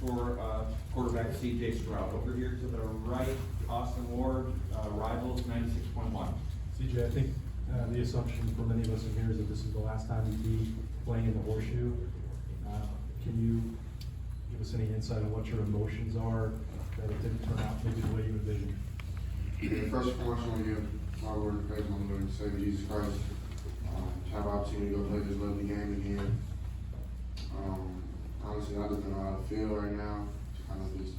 for quarterback cj-Stroud. Over here to the right, Austin Ward, Rivals 96.1. CJ, I think the assumption for many of us in here is that this is the last time you'd be playing in the horseshoe. Can you give us any insight on what your emotions are that it didn't turn out maybe the way you envisioned? Yeah, first and foremost, I want to give my Lord and praise my Lord and Savior Jesus Christ. To have the opportunity to go play this lovely game again. Honestly, I just don't know how to feel right now. It's kind of just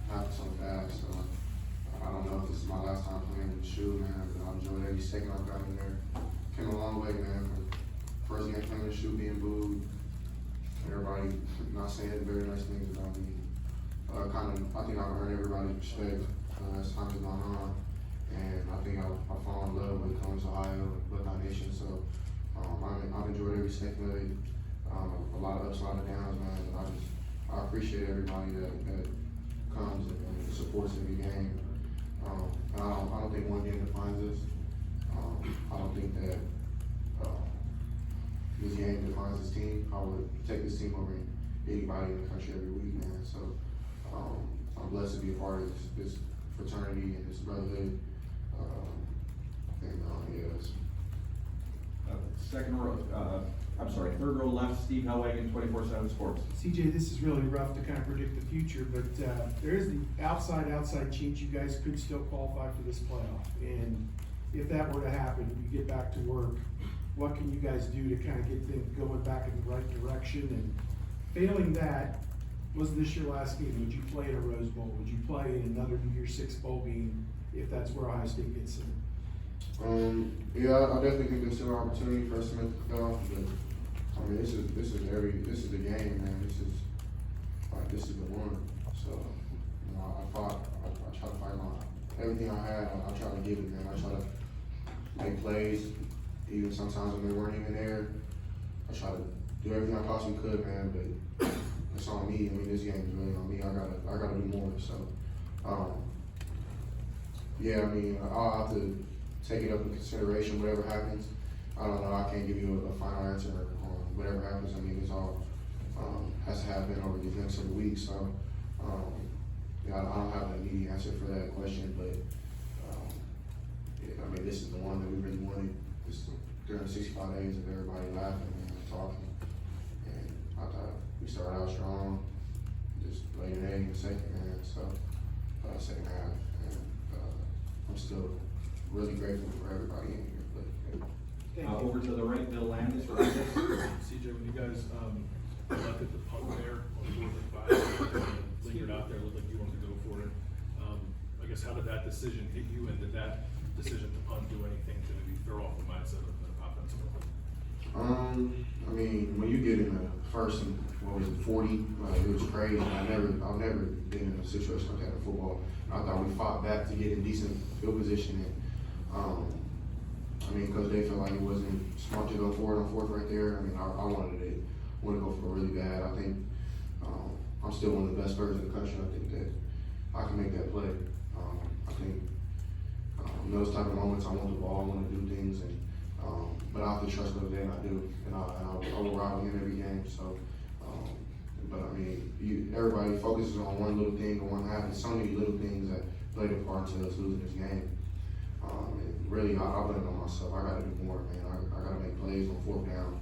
happened so fast. So I don't know if this is my last time playing in the shoe, man. But I enjoyed every second I've got in there. Came a long way, man. From first game playing in the shoe, being booed, everybody not saying very nice things about me. I think I've earned everybody's respect as time has gone on. And I think I've fallen in love with Columbus, Ohio, and Buckeye Nation. So I've enjoyed every second of it. A lot of ups, a lot of downs, man. I appreciate everybody that comes and supports every game. And I don't think one game defines us. I don't think that this game defines this team. I would take this team over anybody in the country every week, man. So I'm blessed to be a part of this fraternity and this brotherhood. Yes. Second row, third row left, Steve Hellwagon, 24/7 Sports. CJ, this is really rough to kind of predict the future, but there is the outside chance you guys could still qualify for this playoff. And if that were to happen, you get back to work, what can you guys do to kind of get things going back in the right direction? And failing that, was this your last game? Would you play in a Rose Bowl? Would you play in another New Year's Six bowl game if that's where Ohio State gets in? Yeah, I definitely think there's still an opportunity for us to make the playoff, but I mean, this is the game, man. This is the one. So, you know, I try to fight everything I had. I try to give it, man. I try to make plays, even sometimes when they weren't even there. I try to do everything I possibly could, man. But it's on me. I mean, this game is really on me. I gotta do more. So, yeah, I mean, I'll have to take it up in consideration, whatever happens. I don't know, I can't give you a final answer on whatever happens. I mean, it's all has to happen over these next several weeks. So, yeah, I don't have an immediate answer for that question, but yeah, I mean, this is the one that we really wanted. This 365 days of everybody laughing and talking. And I thought we started out strong, just laid an egg in the second, man. So, second half. And I'm still really grateful for everybody in here. But, Over to the right, Bill Landis, CJ, when you guys elected the punt there on 4th and 5, lingered out there, looked like you wanted to go for it. I guess how did that decision hit you, and did that decision to punt do anything to maybe throw off the mindset of the offensive line? I mean, when you get in the first and 40, it was crazy. I've never been in a situation like that in football. I thought we fought back to get in decent field position. And, I mean, because they felt like it wasn't smart to go forward on 4th right there. I mean, I wanted to go for it really bad. I think I'm still one of the best players in the country. I think that I can make that play. I think in those type of moments, I want the ball, I want to do things, and but I have to trust those days, and I do, and I will ride with him every game. So, but I mean, everybody focuses on one little thing or one half. There's so many little things that played a part to us losing this game. And really, I blame it on myself. I got to do more, man. I got to make plays on 4th down.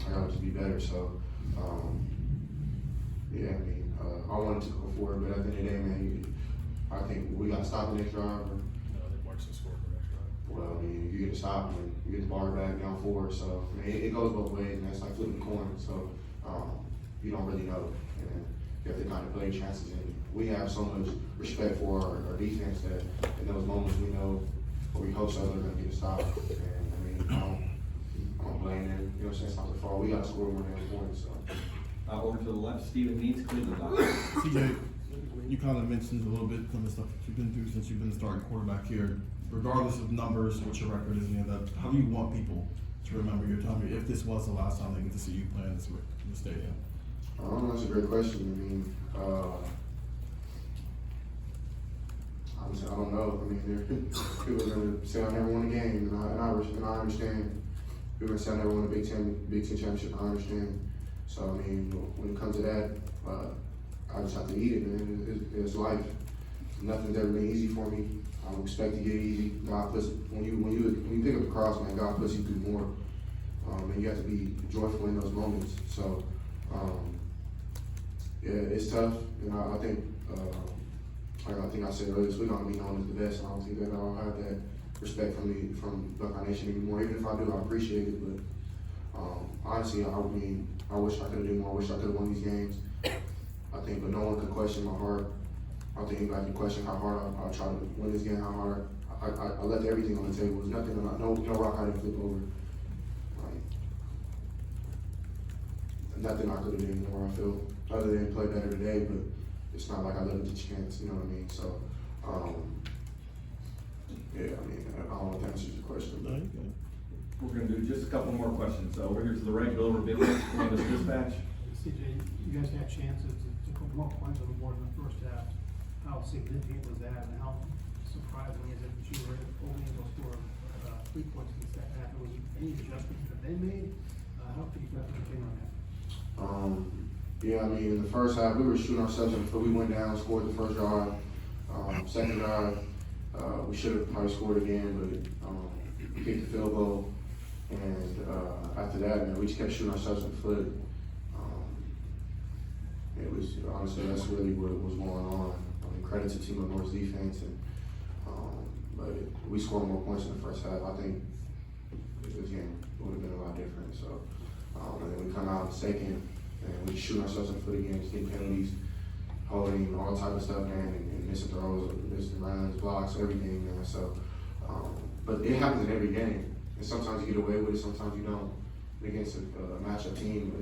I got to be better. So, yeah, I mean, I wanted to go for it, but at the end of the day, man, I think we got to stop the next drive. No, they marched and scored the next drive. Well, I mean, you get to stop and you get the ball back down forward. So, I mean, it goes both ways, man. It's like flipping the coin. So, you don't really know. And you have to kind of play chances. And we have so much respect for our defense that in those moments we know or we hope so they're going to get a stop. And, I mean, I don't blame them. You know what I'm saying? It's not their fault. We got to score more than points. So. over to the left, Stephen Means, cleveland.com. CJ, you kind of mentioned a little bit some of the stuff that you've been through since you've been the starting quarterback here. Regardless of numbers, what your record is, and that, how do you want people to remember your time here if this was the last time they get to see you play in this stadium? That's a great question. I mean, honestly, I don't know. I mean, people are going to say I never won a game, and I understand. People are going to say I never won a Big Ten championship. I understand. So, I mean, when it comes to that, I just have to eat it, man. It's life. Nothing's ever been easy for me. I don't expect to get easy. God puts, when you pick up the cross, man, God puts you through more. And you have to be joyful in those moments. So, yeah, it's tough. And I think, like I think I said earlier, we're gonna be known as the best. I don't think that I'll have that respect from Buckeye Nation anymore. Even if I do, I appreciate it. But honestly, I wish I could have done more. I wish I could have won these games. I think, but no one can question my heart. I don't think anybody can question how hard I try to win this game. How hard I left everything on the table. There's nothing, no rock I didn't flip over. Like, nothing I could have done more. I feel other than play better today, but it's not like I let it to chance. You know what I mean? So, yeah. I mean, I don't know if that answers your question. But. We're gonna do just a couple more questions. Over here to the right, Bill Rabinowitz, Columbus Dispatch. CJ, you guys had chances to put more points on the board in the first half. How significant was that, and how surprising is it that you were only able to score 3 points in the second half? Was there any adjustments that they made? How could you came on that? Yeah, I mean, in the first half, we were shooting ourselves in the foot. We went down, scored the first drive. Second drive, we should have probably scored again, but we kicked the field goal. And after that, man, we just kept shooting ourselves in the foot. It was, honestly, that's really what was going on. I mean, credit to Team of North's defense. But we scored more points in the first half. I think this game would have been a lot different. So, and then we come out in the second, and we just shoot ourselves in the foot again, just getting penalties, holding, all type of stuff, man, and missing throws, missing runs, blocks, everything, man. So, but it happens in every game. And sometimes you get away with it, sometimes you don't. Against a matchup team,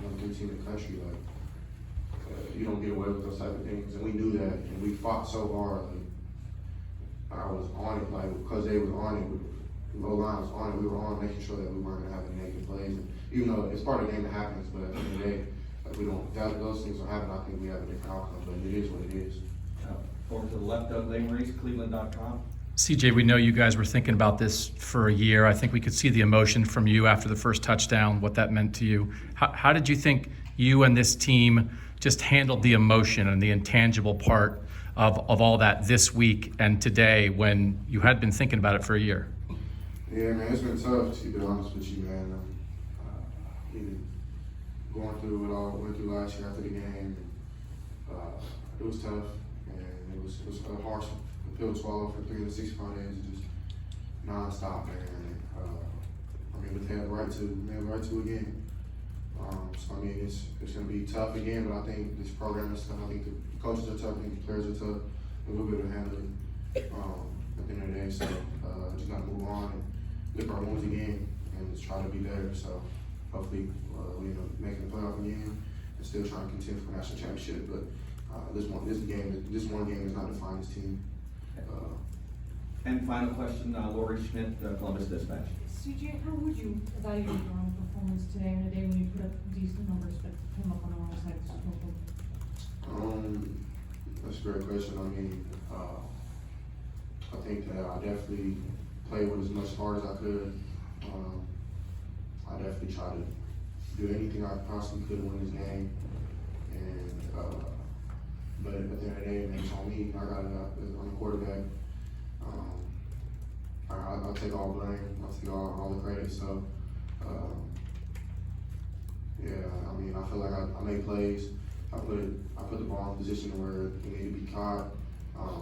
number 3 team in the country, like, you don't get away with those type of things. And we knew that, and we fought so hard. Like, I was on it, like, because they was on it, the low line was on it, we were on making sure that we weren't gonna have any negative plays. And even though it's part of the game that happens, but at the end of the day, like, we don't, those things don't happen, I think we have a different outcome, but it is what it is. Over to the left, Doug Lesmerises, cleveland.com. CJ, we know you guys were thinking about this for a year. I think we could see the emotion from you after the first touchdown, what that meant to you. How did you think you and this team just handled the emotion and the intangible part of all that this week and today when you had been thinking about it for a year? Yeah, man, it's been tough, to be honest with you, man. Going through what I went through last year after the game, it was tough, and it was a harsh pill to swallow for 365 days, just non-stop, man. I mean, but they have the right to again. So I mean, it's gonna be tough again, but I think this program is tough. I think the coaches are tough, I think the players are tough, and we'll be able to handle it at the end of the day. So just gotta move on and lick our wounds again and just try to be better. So hopefully we end up making the playoff again and still trying to contend for national championship. But this one game is not define this team. And final question, Lori Schmidt, Columbus Dispatch. CJ, how would you evaluate your own performance today on a day when you put up decent numbers but came up on the wrong side of the football? That's a great question. I mean, I think that I definitely played with as much heart as I could. I definitely tried to do anything I possibly could to win this game. And but at the end of the day, man, it's on me. I'm the quarterback. I'll take all blame. I'll take all the credit. So, yeah, I mean, I feel like I made plays. I put the ball in a position where it needed to be caught.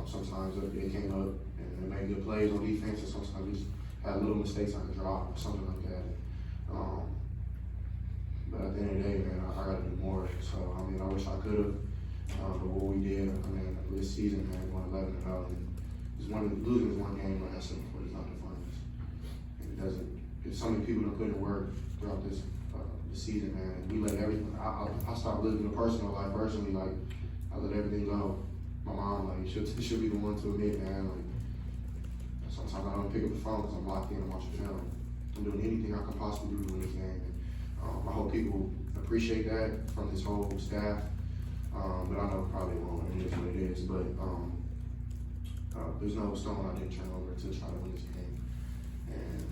Sometimes it came up and it made good plays on defense, and sometimes we just had little mistakes I could drop or something like that. But at the end of the day, man, I got to do more. So, I mean, I wish I could have. But what we did, I mean, this season, man, going 11-0, and losing is one game, like I said before, does not define us. And it doesn't. So many people that put in work throughout this season, man. And we let everything. I stopped living a personal life personally. Like, I let everything go. My mom, like, should be the one to admit, man. Like, sometimes I don't pick up the phone because I'm locked in and watching film. I'm doing anything I can possibly do to win this game. And, I hope people appreciate that from this whole staff. But I know probably won't. It is what it is. But there's no stone I didn't turn over to try to win this game. And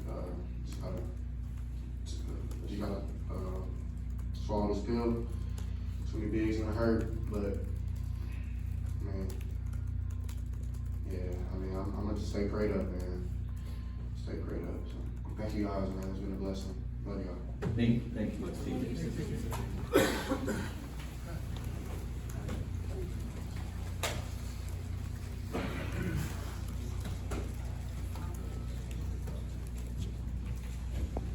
just gotta fall on this field. Too many bigs gonna hurt, but, man, yeah, I mean, I'm gonna just stay prayed up, man. Stay prayed up, so, thank you guys, man, it's been a blessing, love y'all. Thank you, CJ.